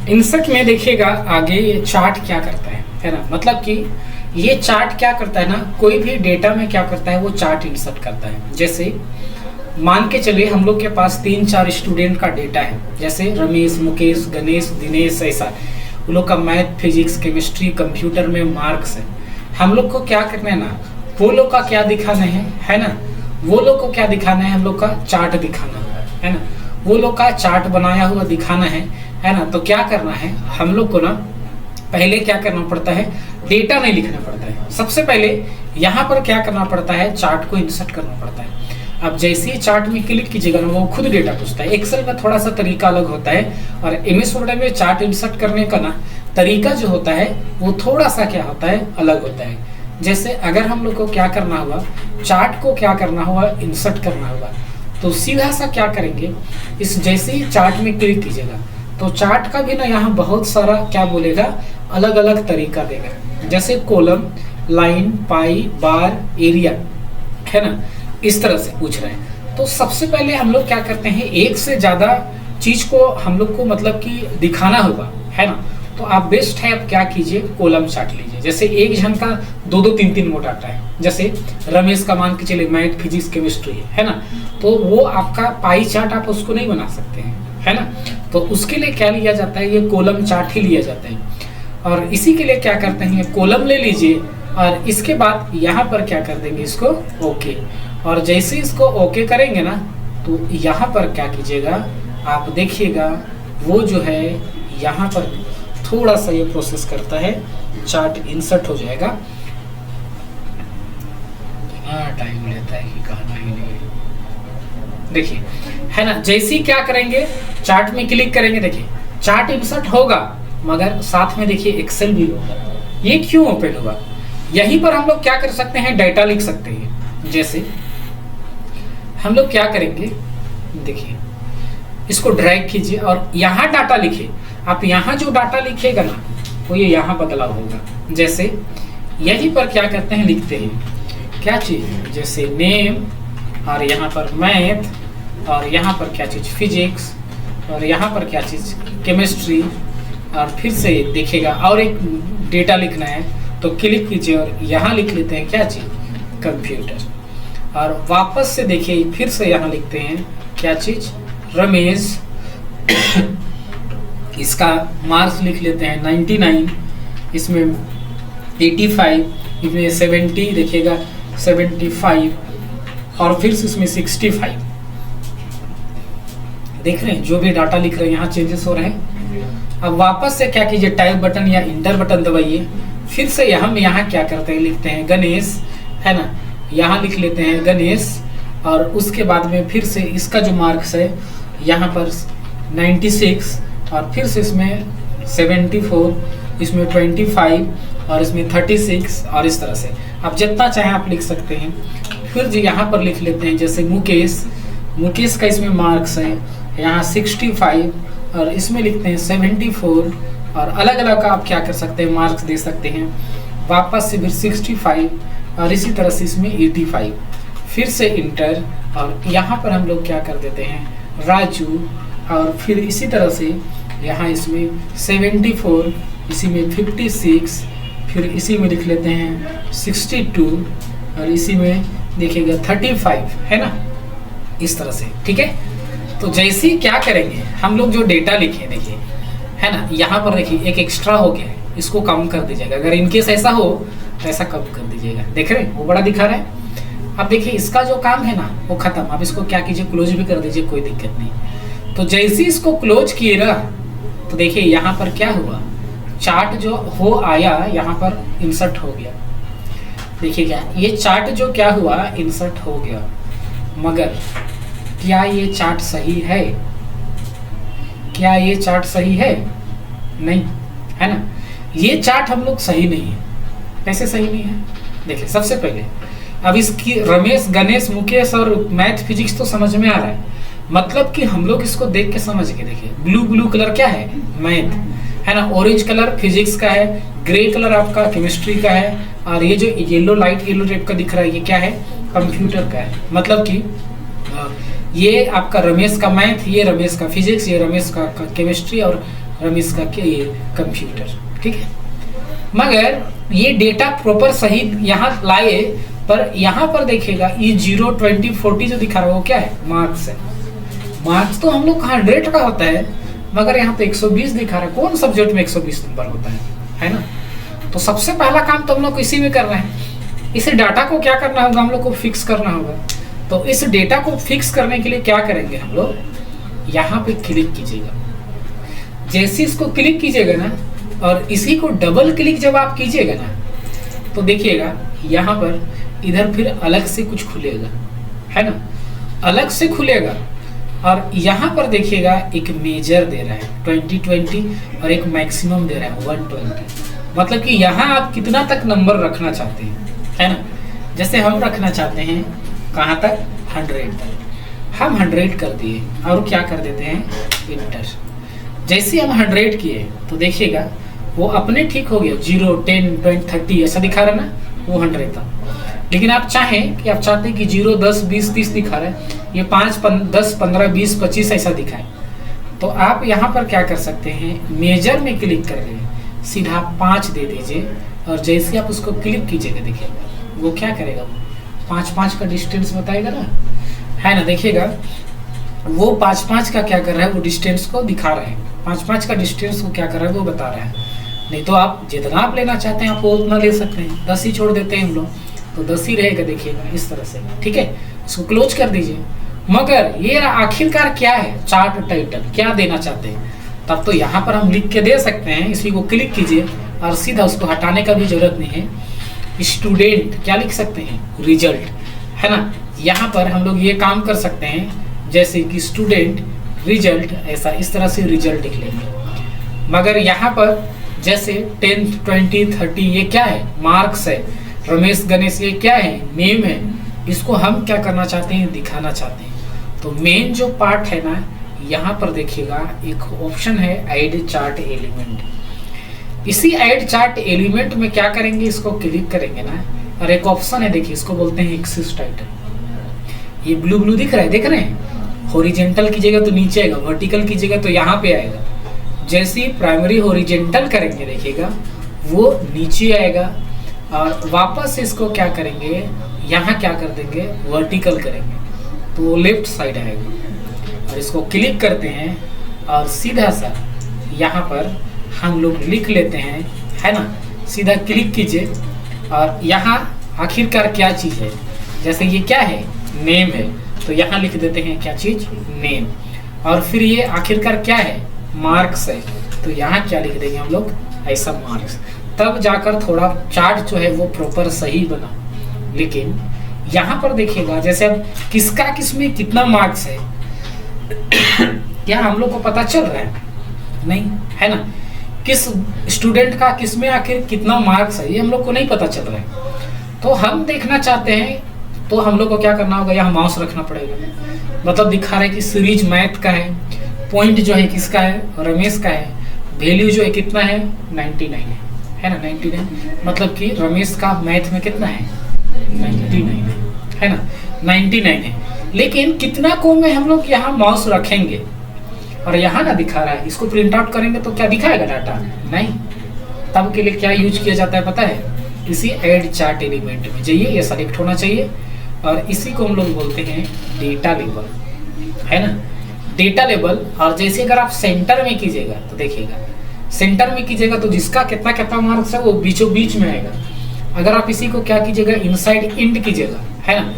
Insert में देखिएगा आगे ये चार्ट क्या करता है ना, मतलब कि ये चार्ट क्या करता है ना, कोई भी डेटा में क्या करता है वो चार्ट इंसर्ट करता है। जैसे मान के चलिए हम लोग के पास 3-4 स्टूडेंट का डेटा है, जैसे रमेश, मुकेश, गणेश, दिनेश, ऐसा वो लोग का मैथ, फिजिक्स, केमिस्ट्री, कंप्यूटर में मार्क्स है। हम लोग को क्या करना है ना, वो लोग का क्या दिखाना है ना, वो लोग को क्या दिखाना है, हम लोग का चार्ट दिखाना है ना, वो लोग का चार्ट बनाया हुआ दिखाना है ना। तो क्या करना है हम लोग को ना, पहले क्या करना पड़ता है, डेटा नहीं लिखना पड़ता है। सबसे पहले यहाँ पर क्या करना पड़ता है, चार्ट को इंसर्ट करना पड़ता है। अब जैसे ही चार्ट में क्लिक कीजिएगा ना, वो खुद डेटा पूछता है। एक्सेल में थोड़ा सा तरीका अलग होता है, और एमएस वर्ड में चार्ट इंसर्ट करने का ना तरीका जो होता है वो थोड़ा सा क्या होता है, अलग होता है। जैसे अगर हम लोग को क्या करना हुआ, चार्ट को क्या करना हुआ, इंसर्ट करना हुआ, तो सीधा सा क्या करेंगे, इस जैसे ही चार्ट में क्लिक कीजिएगा तो चार्ट का भी ना यहाँ बहुत सारा क्या बोलेगा, अलग अलग तरीका देगा। जैसे कॉलम, लाइन, पाई, बार, एरिया, है ना, इस तरह से पूछ रहे हैं। तो सबसे पहले हम लोग क्या करते हैं, एक से ज़्यादा चीज़ को हम लोग को मतलब कि दिखाना होगा, है ना। तो आप बेस्ट है, आप क्या कीजिए, कॉलम चार्ट लीजिए। जैसे एक जन का 2-2, 3-3 मोड आता है, जैसे रमेश का मान के चलिए मैथ, फिजिक्स, केमिस्ट्री है ना, तो वो आपका पाई चार्ट आप उसको नहीं बना सकते हैं, है ना। तो उसके लिए क्या लिया जाता है, ये कॉलम चार्ट ही लिया जाता है। और इसी के लिए क्या करते हैं, ये कॉलम ले लीजिए और इसके बाद यहाँ पर क्या कर देंगे, इसको ओके। और जैसे इसको ओके करेंगे ना, तो यहाँ पर क्या कीजिएगा, आप देखिएगा वो जो है यहाँ पर थोड़ा सा ये प्रोसेस करता है, चार्ट इंसर्ट हो जाएगा। टाइम लेता है कि कहना ही नहीं। देखिए है ना, जैसे ही क्या करेंगे, चार्ट में क्लिक करेंगे, देखिए चार्ट इंसर्ट होगा, मगर साथ में देखिए एक्सेल भी होगा। ये क्यों ओपन होगा, यहीं पर हम लोग क्या कर सकते हैं, डाटा लिख सकते हैं। जैसे हम लोग क्या करेंगे, देखिए इसको ड्रैग कीजिए और यहाँ डाटा लिखिए। आप यहाँ जो डाटा लिखिएगा ना, वो ये यहाँ बदलाव होगा। जैसे यहीं पर क्या करते हैं, लिखते हैं क्या चीज़, जैसे नेम, और यहाँ पर मैथ, और यहाँ पर क्या चीज़ फिजिक्स, और यहाँ पर क्या चीज़ केमिस्ट्री, और फिर से देखिएगा और एक डेटा लिखना है तो क्लिक कीजिए और यहाँ लिख लेते हैं क्या चीज़, कंप्यूटर। और वापस से देखिए फिर से यहाँ लिखते हैं क्या चीज़, रमेश। इसका मार्क्स लिख लेते हैं 99, इसमें 85, इसमें 70, देखिएगा 75, और फिर से इसमें 65। देख रहे हैं जो भी डाटा लिख रहे हैं यहाँ चेंजेस हो रहे हैं। अब वापस से क्या कीजिए, टाइप बटन या इंटर बटन दबाइए। फिर से हम यहाँ क्या करते हैं, लिखते हैं गणेश, है ना, यहाँ लिख लेते हैं गणेश। और उसके बाद में फिर से इसका जो मार्क्स है यहाँ पर 96, और फिर से इसमें 74, इसमें 25, और इसमें 36, और इस तरह से आप जितना चाहे आप लिख सकते हैं। फिर जी यहाँ पर लिख लेते हैं जैसे मुकेश, मुकेश का इसमें मार्क्स है यहाँ 65, और इसमें लिखते हैं 74, और अलग अलग का आप क्या कर सकते हैं, मार्क्स दे सकते हैं। वापस से फिर 65, और इसी तरह से इसमें 85, फिर से इंटर, और यहाँ पर हम लोग क्या कर देते हैं राजू, और फिर इसी तरह से यहाँ इसमें 74, इसी में 56, फिर इसी में लिख लेते हैं 62, और इसी में देखिएगा 35, है ना, इस तरह से। ठीक है, तो जैसे ही क्या करेंगे हम लोग जो डेटा लिखे, देखिए है ना, यहाँ पर देखिए एक एक्स्ट्रा हो गया है, इसको कम कर दीजिएगा। अगर इनकेस ऐसा हो तो ऐसा कम कर दीजिएगा। देख रहे हैं वो बड़ा दिखा रहा है। अब देखिए इसका जो काम है ना वो खत्म। अब इसको क्या कीजिए, क्लोज भी कर दीजिए, कोई दिक्कत नहीं। तो जैसे ही इसको क्लोज किए ना, तो देखिए यहाँ पर क्या हुआ, चार्ट जो हो आया यहाँ पर इंसर्ट हो गया। देखिए क्या, ये चार्ट जो क्या हुआ, इंसर्ट हो गया। मगर क्या ये चार्ट सही है, क्या ये चार्ट सही है, नहीं, है ना। ये चार्ट हम लोग सही नहीं है। कैसे सही नहीं है, देखिए सबसे पहले अब इसकी रमेश, गणेश, मुकेश और मैथ, फिजिक्स तो समझ में आ रहा है। मतलब कि हम लोग इसको देख के समझ के, देखिए ब्लू ब्लू कलर क्या है, मैथ, है ना, ऑरेंज कलर फिजिक्स का है, ग्रे कलर आपका केमिस्ट्री का है, और ये जो येलो लाइट येलो टाइप का दिख रहा है ये क्या है, कंप्यूटर का है। मतलब कि ये आपका रमेश का मैथ, ये रमेश का फिजिक्स, ये रमेश का केमिस्ट्री, और रमेश का ये कंप्यूटर, ठीक है। मगर ये डेटा प्रॉपर सही यहाँ लाए, पर यहाँ पर देखिएगा ये 0, 20, 40 जो दिखा रहा है वो क्या है, मार्क्स है। मार्क्स तो हम लोग का 100 का होता है, मगर यहाँ पे 120 दिखा रहा है। कौन सब्जेक्ट में 120 नंबर होता है ना। तो सबसे पहला काम तो हम लोग को इसी में करना है। इस डाटा को क्या करना होगा, हम लोग को फिक्स करना होगा। तो इस डेटा को फिक्स करने के लिए क्या करेंगे हम लोग, यहाँ पे क्लिक कीजिएगा। जैसे इसको क्लिक कीजिएगा ना, और इसी को डबल क्लिक जब आप कीजिएगा ना, तो देखिएगा यहाँ पर इधर फिर अलग से कुछ खुलेगा, है ना, अलग से खुलेगा। और यहाँ पर देखिएगा एक मेजर दे रहा है 2020 और एक मैक्सिमम दे रहा है 120। मतलब कि यहाँ आप कितना तक नंबर रखना चाहते हैं, है ना। जैसे हम रखना चाहते हैं कहाँ तक, 100 तक। हम 100 कर दिए और क्या कर देते हैं, इंटर। जैसे हम 100 किए तो देखिएगा वो अपने ठीक हो गया। 0, 10, 20, 30 ऐसा दिखा रहा है ना, वो 100 था। लेकिन आप चाहें कि आप चाहते हैं कि 0, 10, 20, 30 दिखा रहा है, ये 5, 10, 15, 20, 25 ऐसा दिखाए, तो आप यहाँ पर क्या कर सकते हैं, मेजर में क्लिक करके सीधा 5 दे दीजिए। और जैसे आप उसको क्लिक कीजिएगा देखिएगा वो क्या करेगा, 5-5 का डिस्टेंस बताएगा ना, है ना। देखिएगा वो 5-5 का क्या कर रहा है, वो डिस्टेंस को दिखा रहा है। 5-5 का डिस्टेंस को क्या कर रहा है, वो बता रहा है। नहीं तो आप जितना आप लेना चाहते हैं आप वो उतना ले सकते हैं। 10 ही छोड़ देते हैं हम लोग, तो 10 ही रहेगा। देखिएगा इस तरह से, ठीक है। इसको क्लोज कर दीजिए। मगर ये आखिरकार क्या है, चार्ट टाइटल क्या देना चाहते हैं, तब तो यहाँ पर हम लिख के दे सकते हैं। इसी को क्लिक कीजिए और सीधा उसको हटाने का भी जरूरत नहीं है। स्टूडेंट क्या लिख सकते हैं, रिजल्ट, है ना। यहाँ पर हम लोग ये काम कर सकते हैं, जैसे कि स्टूडेंट रिजल्ट, ऐसा इस तरह से रिजल्ट लिख लेंगे। मगर यहाँ पर जैसे 10, 20, 30 ये क्या है, मार्क्स है। रमेश गणेश ये क्या है, नेम है। इसको हम क्या करना चाहते हैं, दिखाना चाहते हैं। तो मेन जो पार्ट है ना, यहाँ पर देखिएगा एक ऑप्शन है ऐड चार्ट एलिमेंट। इसी ऐड चार्ट एलिमेंट में क्या करेंगे, इसको क्लिक करेंगे ना, और एक ऑप्शन है देखिए, इसको बोलते हैं एक्सिस टाइटल। ये ब्लू ब्लू दिख रहा है, देख रहे हैं। हॉरिजेंटल कीजिएगा तो नीचे आएगा, वर्टिकल कीजिएगा तो यहाँ पे आएगा। जैसे ही प्राइमरी हॉरिजेंटल करेंगे देखिएगा वो नीचे आएगा, और वापस इसको क्या करेंगे, यहाँ क्या कर देंगे, वर्टिकल करेंगे तो वो लेफ्ट साइड आएगा। और इसको क्लिक करते हैं और सीधा सा यहाँ पर हम लोग लिख लेते हैं, है ना। सीधा क्लिक कीजिए और यहाँ आखिरकार क्या चीज़ है, जैसे ये क्या है, नेम है, तो यहाँ लिख देते हैं क्या चीज़, नेम। और फिर ये आखिरकार क्या है, मार्क्स है, तो यहाँ क्या लिख देंगे हम लोग, ऐसा मार्क्स। तब जाकर थोड़ा चार्ट जो है वो प्रॉपर सही बना। लेकिन यहाँ पर देखिएगा जैसे अब किसका किसमें कितना मार्क्स है क्या हम लोग को पता चल रहा है, नहीं, है ना। किस स्टूडेंट का किसमें आखिर कितना मार्क्स है ये हम लोग को नहीं पता चल रहा है। तो हम देखना चाहते हैं तो हम लोग को क्या करना होगा, यहाँ माउस रखना पड़ेगा। मतलब दिखा रहा है कि सीरीज मैथ का है, पॉइंट जो है किसका है, रमेश का है, वैल्यू जो है कितना है, 99 है ना, 99। मतलब कि रमेश का मैथ में कितना है, 99 है ना, 99 है। लेकिन कितना को में हम लोग यहाँ माउस रखेंगे और यहाँ ना दिखा रहा है, इसको प्रिंट आउट करेंगे तो क्या दिखाएगा, डाटा नहीं। तब के लिए क्या यूज किया जाता है पता है, इसी ऐड चार्ट एलिमेंट में जाइए, ये सेलेक्ट होना चाहिए और इसी को हम लोग बोलते हैं डेटा लेबल, है ना, डेटा लेबल। और जैसे अगर आप सेंटर में कीजिएगा तो देखिएगा, सेंटर में कीजिएगा तो जिसका कितना कितना मार्क्स है वो बीचों बीच में आएगा। अगर आप इसी को क्या कीजिएगा, इनसाइड इंड कीजिएगा, है ना,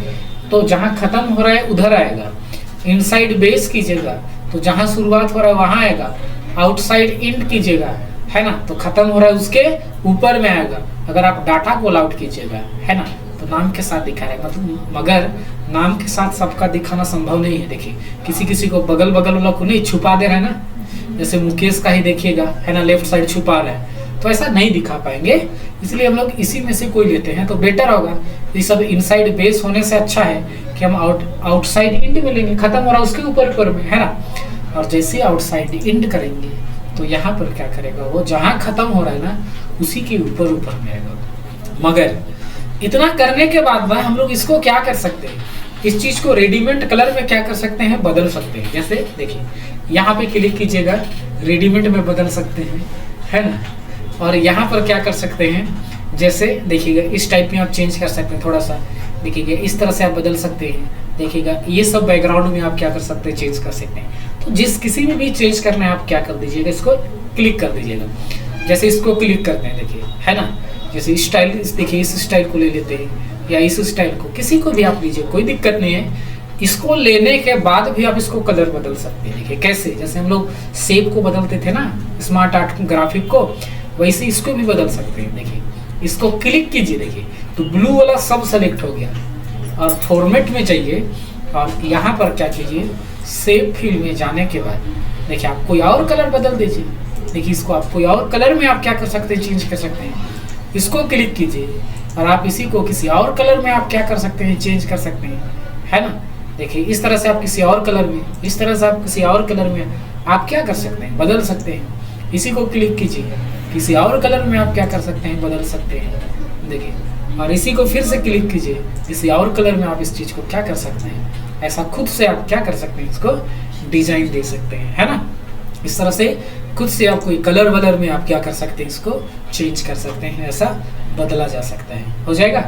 तो जहाँ खत्म हो रहा है उधर आएगा। इनसाइड बेस कीजिएगा तो जहाँ शुरुआत हो रहा है वहाँ आएगा। आउटसाइड इंड कीजिएगा, है ना, तो खत्म हो रहा है उसके ऊपर में आएगा। अगर आप डाटा को आउट कीजिएगा, है ना, तो नाम के साथ दिखा रहा है, मतलब मगर नाम के साथ सबका दिखाना संभव नहीं है। देखिए किसी किसी को बगल बगल वाला को नहीं छुपा दे रहा है ना, जैसे मुकेश का ही देखिएगा, है ना, लेफ्ट साइड छुपा रहा है, तो ऐसा नहीं दिखा पाएंगे। इसलिए हम लोग इसी में से कोई लेते हैं तो बेटर होगा। ये सब इनसाइड बेस होने से अच्छा है कि हम आउटसाइड इंड में लेंगे, खत्म हो रहा है उसके ऊपर में, है ना। और जैसे आउटसाइड इंड करेंगे तो यहाँ पर क्या करेगा, वो जहाँ खत्म हो रहा है ना उसी के ऊपर में आएगा। मगर इतना करने के बाद ना हम लोग इसको क्या कर सकते हैं, इस चीज को रेडीमेड कलर में क्या कर सकते हैं, बदल सकते हैं। जैसे देखिए यहाँ पे क्लिक कीजिएगा, रेडीमेड में बदल सकते हैं, है ना। और यहाँ पर क्या कर सकते हैं, जैसे देखिएगा इस टाइप में आप चेंज कर सकते हैं, थोड़ा सा देखिएगा इस तरह से आप बदल सकते हैं। देखिएगा ये सब बैकग्राउंड में आप क्या कर सकते हैं, चेंज कर सकते हैं। तो जिस किसी में भी चेंज करना है आप क्या कर दीजिएगा, इसको क्लिक कर दीजिएगा। जैसे इसको क्लिक करते हैं देखिए, है ना, जैसे स्टाइल, देखिए इस स्टाइल को ले लेते हैं या इस स्टाइल को, किसी को भी आप लीजिए, कोई दिक्कत नहीं है। इसको लेने के बाद भी आप इसको कलर बदल सकते हैं। देखिए कैसे, जैसे हम लोग शेप को बदलते थे ना स्मार्ट आर्ट ग्राफिक को, वैसे इसको भी बदल सकते हैं। देखिए इसको क्लिक कीजिए, देखिए तो ब्लू वाला सब सेलेक्ट हो गया और फॉर्मेट में चाहिए। और यहाँ पर क्या कीजिए, शेप फील्ड में जाने के बाद देखिए आप कोई और कलर बदल दीजिए। देखिए इसको आप कोई और कलर में आप क्या कर सकते हैं, चेंज कर सकते हैं। इसको क्लिक कीजिए और आप इसी को किसी और कलर में आप क्या कर सकते हैं, चेंज कर सकते हैं, है ना। देखिए इस तरह से आप किसी और कलर में, इस तरह से आप किसी और कलर में आप क्या कर सकते हैं, बदल सकते हैं। इसी को क्लिक कीजिए, किसी और कलर में आप क्या कर सकते हैं, बदल सकते हैं। देखिए और इसी को फिर से क्लिक कीजिए, किसी और कलर में आप इस चीज़ को क्या कर सकते हैं, ऐसा खुद से आप क्या कर सकते हैं, इसको डिजाइन दे सकते हैं, है ना। इस तरह से खुद से आप कोई कलर वलर में आप क्या कर सकते हैं, इसको चेंज कर सकते हैं, ऐसा बदला जा सकता है। हो जाएगा।